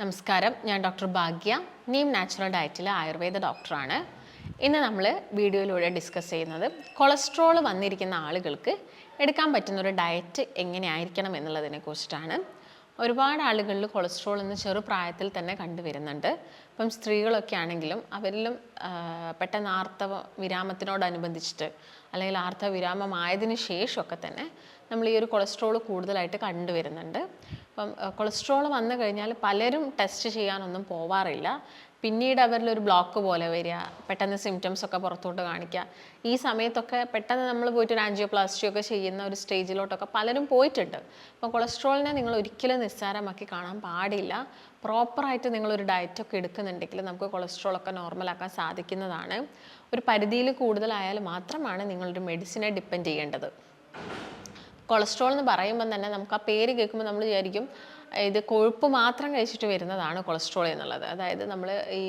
നമസ്കാരം, ഞാൻ ഡോക്ടർ ഭാഗ്യ, നീം നാച്ചുറൽ ഡയറ്റിലെ ആയുർവേദ ഡോക്ടറാണ്. ഇന്ന് നമ്മൾ വീഡിയോയിലൂടെ ഡിസ്കസ് ചെയ്യുന്നത് കൊളസ്ട്രോൾ വന്നിരിക്കുന്ന ആളുകൾക്ക് എടുക്കാൻ പറ്റുന്നൊരു ഡയറ്റ് എങ്ങനെയായിരിക്കണം എന്നുള്ളതിനെ കുറിച്ചിട്ടാണ്. ഒരുപാട് ആളുകളിൽ കൊളസ്ട്രോൾ എന്ന ചെറുപ്രായത്തിൽ തന്നെ കണ്ടുവരുന്നുണ്ട്. ഇപ്പം സ്ത്രീകളൊക്കെ ആണെങ്കിലും അവരിലും പെട്ടെന്ന് ആർത്തവ വിരാമത്തിനോടനുബന്ധിച്ചിട്ട് അല്ലെങ്കിൽ ആർത്തവ വിരാമമായതിനു ശേഷമൊക്കെ തന്നെ നമ്മൾ ഈ ഒരു കൊളസ്ട്രോൾ കൂടുതലായിട്ട് കണ്ടുവരുന്നുണ്ട്. അപ്പം കൊളസ്ട്രോൾ വന്നു കഴിഞ്ഞാൽ പലരും ടെസ്റ്റ് ചെയ്യാനൊന്നും പോവാറില്ല. പിന്നീട് അവരിലൊരു ബ്ലോക്ക് പോലെ വരിക, പെട്ടെന്ന് സിംറ്റംസ് ഒക്കെ പുറത്തോട്ട് കാണിക്കുക. ഈ സമയത്തൊക്കെ പെട്ടെന്ന് നമ്മൾ പോയിട്ട് ഒരു ആൻജിയോപ്ലാസ്റ്റി ഒക്കെ ചെയ്യുന്ന ഒരു സ്റ്റേജിലോട്ടൊക്കെ പലരും പോയിട്ടുണ്ട്. അപ്പോൾ കൊളസ്ട്രോളിനെ നിങ്ങൾ ഒരിക്കലും നിസ്സാരമാക്കി കാണാൻ പാടില്ല. പ്രോപ്പറായിട്ട് നിങ്ങളൊരു ഡയറ്റൊക്കെ എടുക്കുന്നുണ്ടെങ്കിൽ നമുക്ക് കൊളസ്ട്രോളൊക്കെ നോർമലാക്കാൻ സാധിക്കുന്നതാണ്. ഒരു പരിധിയിൽ കൂടുതലായാൽ മാത്രമാണ് നിങ്ങളൊരു മെഡിസിനെ ഡിപ്പെൻഡ് ചെയ്യേണ്ടത്. കൊളസ്ട്രോൾ എന്ന് പറയുമ്പോൾ തന്നെ നമുക്ക് ആ പേര് കേൾക്കുമ്പോൾ നമ്മൾ വിചാരിക്കും ഇത് കൊഴുപ്പ് മാത്രം കഴിച്ചിട്ട് വരുന്നതാണ് കൊളസ്ട്രോൾ എന്നുള്ളത്. അതായത് നമ്മൾ ഈ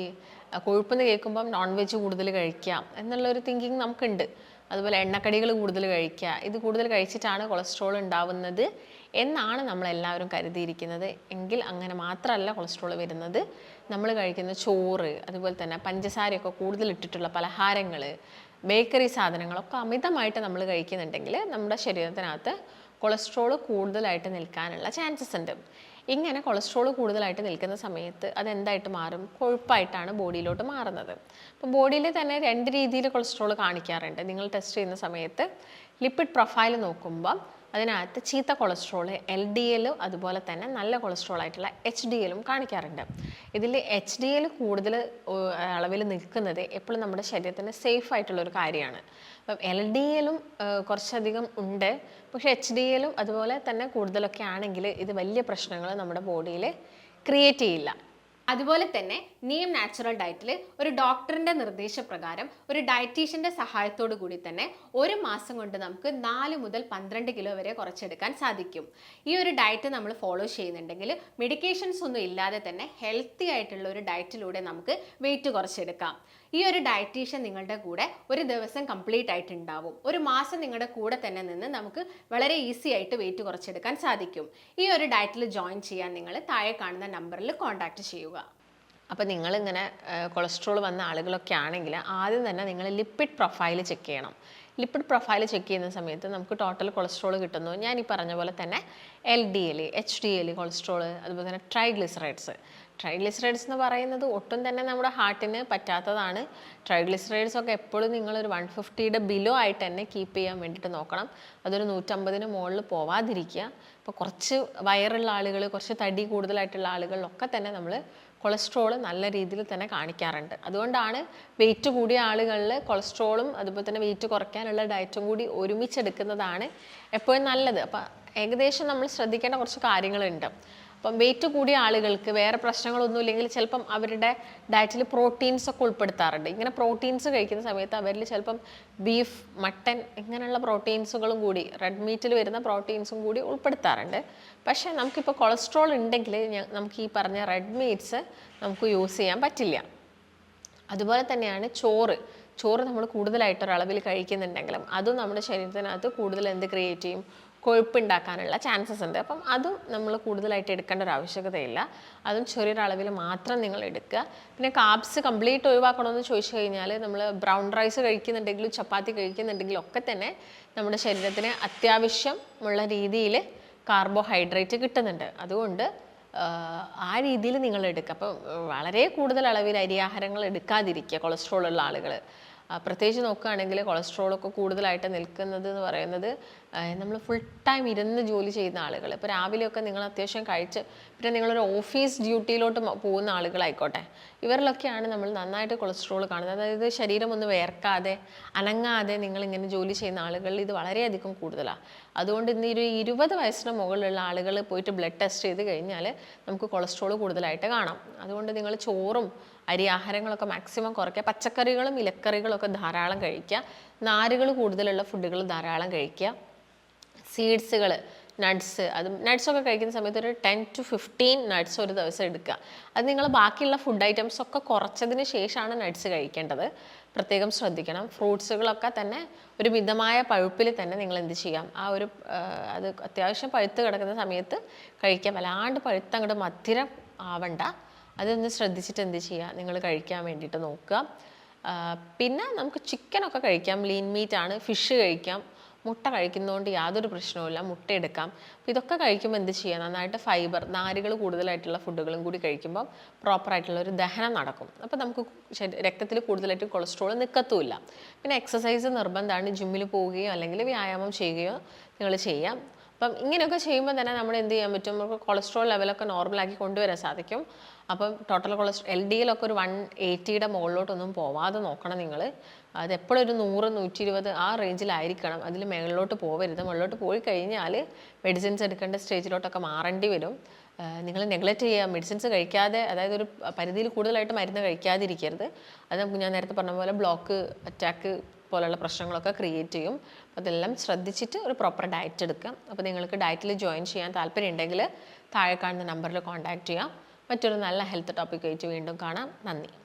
കൊഴുപ്പെന്ന് കേൾക്കുമ്പം നോൺ വെജ് കൂടുതൽ കഴിക്കാം എന്നുള്ളൊരു തിങ്കിങ് നമുക്കുണ്ട്. അതുപോലെ എണ്ണക്കടികൾ കൂടുതൽ കഴിക്കുക, ഇത് കൂടുതൽ കഴിച്ചിട്ടാണ് കൊളസ്ട്രോൾ ഉണ്ടാവുന്നത് എന്നാണ് നമ്മളെല്ലാവരും കരുതിയിരിക്കുന്നത്. എങ്കിൽ അങ്ങനെ മാത്രമല്ല കൊളസ്ട്രോൾ വരുന്നത്. നമ്മൾ കഴിക്കുന്ന ചോറ്, അതുപോലെ തന്നെ പഞ്ചസാരയൊക്കെ കൂടുതൽ ഇട്ടിട്ടുള്ള പലഹാരങ്ങൾ, ബേക്കറി സാധനങ്ങളൊക്കെ അമിതമായിട്ട് നമ്മൾ കഴിക്കുന്നുണ്ടെങ്കിൽ നമ്മുടെ ശരീരത്തിനകത്ത് കൊളസ്ട്രോൾ കൂടുതലായിട്ട് നിൽക്കാനുള്ള ചാൻസസ് ഉണ്ട്. ഇങ്ങനെ കൊളസ്ട്രോൾ കൂടുതലായിട്ട് നിൽക്കുന്ന സമയത്ത് അതെന്തായിട്ട് മാറും? കൊഴുപ്പായിട്ടാണ് ബോഡിയിലോട്ട് മാറുന്നത്. അപ്പോൾ ബോഡിയിൽ തന്നെ രണ്ട് രീതിയിൽ കൊളസ്ട്രോൾ കാണിക്കാറുണ്ട്. നിങ്ങൾ ടെസ്റ്റ് ചെയ്യുന്ന സമയത്ത് ലിപ്പിഡ് പ്രൊഫൈൽ നോക്കുമ്പോൾ അതിനകത്ത് ചീത്ത കൊളസ്ട്രോൾ LDL അതുപോലെ തന്നെ നല്ല കൊളസ്ട്രോൾ ആയിട്ടുള്ള HDL കാണിക്കാറുണ്ട്. ഇതിൽ HDL കൂടുതൽ അളവിൽ നിൽക്കുന്നത് എപ്പോഴും നമ്മുടെ ശരീരത്തിന് സേഫ് ആയിട്ടുള്ളൊരു കാര്യമാണ്. അപ്പം LDL കുറച്ചധികം ഉണ്ട്, പക്ഷേ HDL അതുപോലെ തന്നെ കൂടുതലൊക്കെ ആണെങ്കിൽ ഇത് വലിയ പ്രശ്നങ്ങൾ നമ്മുടെ ബോഡിയിൽ ക്രിയേറ്റ് ചെയ്യില്ല. അതുപോലെ തന്നെ നീം നാച്ചുറൽ ഡയറ്റിൽ ഒരു ഡോക്ടറിൻ്റെ നിർദ്ദേശപ്രകാരം ഒരു ഡയറ്റീഷ്യൻ്റെ സഹായത്തോടു കൂടി തന്നെ ഒരു മാസം കൊണ്ട് നമുക്ക് 4 മുതൽ 12 കിലോ വരെ കുറച്ചെടുക്കാൻ സാധിക്കും. ഈ ഒരു ഡയറ്റ് നമ്മൾ ഫോളോ ചെയ്യുന്നുണ്ടെങ്കിൽ മെഡിക്കേഷൻസ് ഒന്നും ഇല്ലാതെ തന്നെ ഹെൽത്തി ആയിട്ടുള്ള ഒരു ഡയറ്റിലൂടെ നമുക്ക് വെയിറ്റ് കുറച്ചെടുക്കാം. ഈ ഒരു ഡയറ്റീഷ്യൻ നിങ്ങളുടെ കൂടെ ഒരു ദിവസം കംപ്ലീറ്റ് ആയിട്ട് ഉണ്ടാവും. ഒരു മാസം നിങ്ങളുടെ കൂടെ തന്നെ നിന്ന് നമുക്ക് വളരെ ഈസി ആയിട്ട് വെയിറ്റ് കുറച്ചെടുക്കാൻ സാധിക്കും. ഈ ഒരു ഡയറ്റിൽ ജോയിൻ ചെയ്യാൻ നിങ്ങൾ താഴെ കാണുന്ന നമ്പറിൽ കോൺടാക്റ്റ് ചെയ്യുക. അപ്പോൾ നിങ്ങളിങ്ങനെ കൊളസ്ട്രോൾ വന്ന ആളുകളൊക്കെ ആണെങ്കിൽ ആദ്യം തന്നെ നിങ്ങൾ ലിപ്പിഡ് പ്രൊഫൈൽ ചെക്ക് ചെയ്യണം. ലിപ്പിഡ് പ്രൊഫൈൽ ചെക്ക് ചെയ്യുന്ന സമയത്ത് നമുക്ക് ടോട്ടൽ കൊളസ്ട്രോൾ കിട്ടുന്നു. ഞാൻ ഈ പറഞ്ഞ പോലെ തന്നെ LDL, HDL കൊളസ്ട്രോൾ, അതുപോലെ തന്നെ ട്രൈഗ്ലിസറൈഡ്സ് എന്ന് പറയുന്നത് ഒട്ടും തന്നെ നമ്മുടെ ഹാർട്ടിന് പറ്റാത്തതാണ്. ട്രൈഗ്ലിസറൈഡ്സ് ഒക്കെ എപ്പോഴും നിങ്ങളൊരു 150യുടെ ബിലോ ആയിട്ട് തന്നെ കീപ്പ് ചെയ്യാൻ വേണ്ടിയിട്ട് നോക്കണം. അതൊരു 150ന് മുകളിൽ പോവാതിരിക്കുക. ഇപ്പോൾ കുറച്ച് വയറുള്ള ആളുകൾ, കുറച്ച് തടി കൂടുതലായിട്ടുള്ള ആളുകളിലൊക്കെ തന്നെ നമ്മൾ കൊളസ്ട്രോൾ നല്ല രീതിയിൽ തന്നെ കാണിക്കാറുണ്ട്. അതുകൊണ്ടാണ് വെയിറ്റ് കൂടിയ ആളുകളിൽ കൊളസ്ട്രോളും അതുപോലെ തന്നെ വെയിറ്റ് കുറയ്ക്കാനുള്ള ഡയറ്റും കൂടി ഒരുമിച്ചെടുക്കുന്നതാണ് എപ്പോഴും നല്ലത്. അപ്പം ഏകദേശം നമ്മൾ ശ്രദ്ധിക്കേണ്ട കുറച്ച് കാര്യങ്ങളുണ്ട്. അപ്പം വെയിറ്റ് കൂടിയ ആളുകൾക്ക് വേറെ പ്രശ്നങ്ങളൊന്നും ഇല്ലെങ്കിൽ ചിലപ്പം അവരുടെ ഡയറ്റിൽ പ്രോട്ടീൻസ് ഒക്കെ ഉൾപ്പെടുത്താറുണ്ട്. ഇങ്ങനെ പ്രോട്ടീൻസ് കഴിക്കുന്ന സമയത്ത് അവരിൽ ചിലപ്പം ബീഫ്, മട്ടൻ ഇങ്ങനെയുള്ള പ്രോട്ടീൻസുകളും കൂടി, റെഡ് മീറ്റിൽ വരുന്ന പ്രോട്ടീൻസും കൂടി ഉൾപ്പെടുത്താറുണ്ട്. പക്ഷേ നമുക്കിപ്പോൾ കൊളസ്ട്രോൾ ഉണ്ടെങ്കിൽ നമുക്ക് ഈ പറഞ്ഞ റെഡ് മീറ്റ്സ് നമുക്ക് യൂസ് ചെയ്യാൻ പറ്റില്ല. അതുപോലെ തന്നെയാണ് ചോറ് നമ്മൾ കൂടുതലായിട്ടൊരളവിൽ കഴിക്കുന്നുണ്ടെങ്കിലും അതും നമ്മുടെ ശരീരത്തിനകത്ത് കൂടുതൽ എന്ത് ക്രിയേറ്റ് ചെയ്യും? കൊഴുപ്പുണ്ടാക്കാനുള്ള ചാൻസസ് ഉണ്ട്. അപ്പം അതും നമ്മൾ കൂടുതലായിട്ട് എടുക്കേണ്ട ഒരു ആവശ്യകതയില്ല. അതും ചെറിയൊരളവിൽ മാത്രം നിങ്ങൾ എടുക്കുക. പിന്നെ കാർബ്സ് കംപ്ലീറ്റ് ഒഴിവാക്കണമെന്ന് ചോദിച്ചു കഴിഞ്ഞാൽ നമ്മൾ ബ്രൗൺ റൈസ് കഴിക്കുന്നുണ്ടെങ്കിലും ചപ്പാത്തി കഴിക്കുന്നുണ്ടെങ്കിലും ഒക്കെ തന്നെ നമ്മുടെ ശരീരത്തിന് അത്യാവശ്യമുള്ള രീതിയിൽ കാർബോഹൈഡ്രേറ്റ് കിട്ടുന്നുണ്ട്. അതുകൊണ്ട് ആ രീതിയിൽ നിങ്ങൾ എടുക്കുക. അപ്പം വളരെ കൂടുതൽ അളവിൽ അരിയാഹാരങ്ങൾ എടുക്കാതിരിക്കുക കൊളസ്ട്രോൾ ഉള്ള ആളുകൾ. പ്രത്യേകിച്ച് നോക്കുകയാണെങ്കിൽ കൊളസ്ട്രോളൊക്കെ കൂടുതലായിട്ട് നിൽക്കുന്നത് എന്ന് പറയുന്നത് നമ്മൾ ഫുൾ ടൈം ഇരുന്ന് ജോലി ചെയ്യുന്ന ആളുകൾ. ഇപ്പോൾ രാവിലെയൊക്കെ നിങ്ങൾ അത്യാവശ്യം കഴിച്ച് പിന്നെ നിങ്ങളൊരു ഓഫീസ് ഡ്യൂട്ടിയിലോട്ട് പോകുന്ന ആളുകളായിക്കോട്ടെ, ഇവരിലൊക്കെയാണ് നമ്മൾ നന്നായിട്ട് കൊളസ്ട്രോൾ കാണുന്നത്. അതായത് ശരീരം ഒന്ന് വേർക്കാതെ അനങ്ങാതെ നിങ്ങളിങ്ങനെ ജോലി ചെയ്യുന്ന ആളുകളിൽ ഇത് വളരെയധികം കൂടുതലാണ്. അതുകൊണ്ട് ഇന്ന് ഒരു 20 വയസ്സിന് മുകളിലുള്ള ആളുകൾ പോയിട്ട് ബ്ലഡ് ടെസ്റ്റ് ചെയ്ത് കഴിഞ്ഞാൽ നമുക്ക് കൊളസ്ട്രോൾ കൂടുതലായിട്ട് കാണാം. അതുകൊണ്ട് നിങ്ങൾ ചോറും അരി ആഹാരങ്ങളൊക്കെ മാക്സിമം കുറയ്ക്കുക. പച്ചക്കറികളും ഇലക്കറികളൊക്കെ ധാരാളം കഴിക്കുക. നാരുകൾ കൂടുതലുള്ള ഫുഡുകൾ ധാരാളം കഴിക്കുക. സീഡ്സുകൾ, നട്ട്സൊക്കെ കഴിക്കുന്ന സമയത്ത് ഒരു 10 to 15 നട്ട്സ് ഒരു ദിവസം എടുക്കുക. അത് നിങ്ങൾ ബാക്കിയുള്ള ഫുഡ് ഐറ്റംസ് ഒക്കെ കുറച്ചതിന് ശേഷമാണ് നട്ട്സ് കഴിക്കേണ്ടത്. പ്രത്യേകം ശ്രദ്ധിക്കണം. ഫ്രൂട്ട്സുകളൊക്കെ തന്നെ ഒരു മിതമായ പഴുപ്പിൽ തന്നെ നിങ്ങൾ എന്ത് ചെയ്യാം, അത് അത്യാവശ്യം പഴുത്ത് കിടക്കുന്ന സമയത്ത് കഴിക്കാം. വല്ലാണ്ട് പഴുത്തങ്ങോട്ട് മധുരം ആവണ്ട. അതൊന്ന് ശ്രദ്ധിച്ചിട്ട് എന്ത് ചെയ്യുക, നിങ്ങൾ കഴിക്കാൻ വേണ്ടിയിട്ട് നോക്കുക. പിന്നെ നമുക്ക് ചിക്കനൊക്കെ കഴിക്കാം, ലീൻ മീറ്റ് ആണ്. ഫിഷ് കഴിക്കാം, മുട്ട കഴിക്കുന്നതുകൊണ്ട് യാതൊരു പ്രശ്നവുമില്ല, മുട്ട എടുക്കാം. അപ്പോൾ ഇതൊക്കെ കഴിക്കുമ്പോൾ എന്ത് ചെയ്യുക, നന്നായിട്ട് ഫൈബർ, നാരുകൾ കൂടുതലായിട്ടുള്ള ഫുഡുകളും കൂടി കഴിക്കുമ്പോൾ പ്രോപ്പറായിട്ടുള്ള ഒരു ദഹനം നടക്കും. അപ്പോൾ നമുക്ക് രക്തത്തിൽ കൂടുതലായിട്ട് കൊളസ്ട്രോൾ നിൽക്കത്തുമില്ല. പിന്നെ എക്സസൈസ് നിർബന്ധമാണ്. ജിമ്മിൽ പോവുകയോ അല്ലെങ്കിൽ വ്യായാമം ചെയ്യുകയോ നിങ്ങൾ ചെയ്യാം. അപ്പം ഇങ്ങനെയൊക്കെ ചെയ്യുമ്പോൾ തന്നെ നമ്മൾ എന്ത് ചെയ്യാൻ പറ്റും, നമുക്ക് കൊളസ്ട്രോൾ ലെവലൊക്കെ നോർമലാക്കി കൊണ്ടുവരാൻ സാധിക്കും. അപ്പം ടോട്ടൽ LDL ഒക്കെ ഒരു 180യുടെ മുകളിലോട്ടൊന്നും പോവാതെ നോക്കണം നിങ്ങൾ. അത് എപ്പോഴും ഒരു 100, 120 ആ റേഞ്ചിലായിരിക്കണം. അതിൽ മുകളിലോട്ട് പോവരുത്. മുകളിലോട്ട് പോയി കഴിഞ്ഞാൽ മെഡിസിൻസ് എടുക്കേണ്ട സ്റ്റേജിലോട്ടൊക്കെ മാറേണ്ടി വരും. നിങ്ങൾ നെഗ്ലക്റ്റ് ചെയ്യുക, മെഡിസിൻസ് കഴിക്കാതെ, അതായത് ഒരു പരിധിയിൽ കൂടുതലായിട്ട് മരുന്ന് കഴിക്കാതിരിക്കരുത്. അത് നമുക്ക് ഞാൻ നേരത്തെ പറഞ്ഞ പോലെ ബ്ലോക്ക്, അറ്റാക്ക് പോലുള്ള പ്രശ്നങ്ങളൊക്കെ ക്രിയേറ്റ് ചെയ്യും. അതെല്ലാം ശ്രദ്ധിച്ചിട്ട് ഒരു പ്രോപ്പർ ഡയറ്റ് എടുക്കുക. അപ്പോൾ നിങ്ങൾക്ക് ഡയറ്റിൽ ജോയിൻ ചെയ്യാൻ താല്പര്യം ഉണ്ടെങ്കിൽ താഴെ കാണുന്ന നമ്പറിൽ കോൺടാക്റ്റ് ചെയ്യാം. മറ്റൊരു നല്ല ഹെൽത്ത് ടോപ്പിക്കായിട്ട് വീണ്ടും കാണാം. നന്ദി.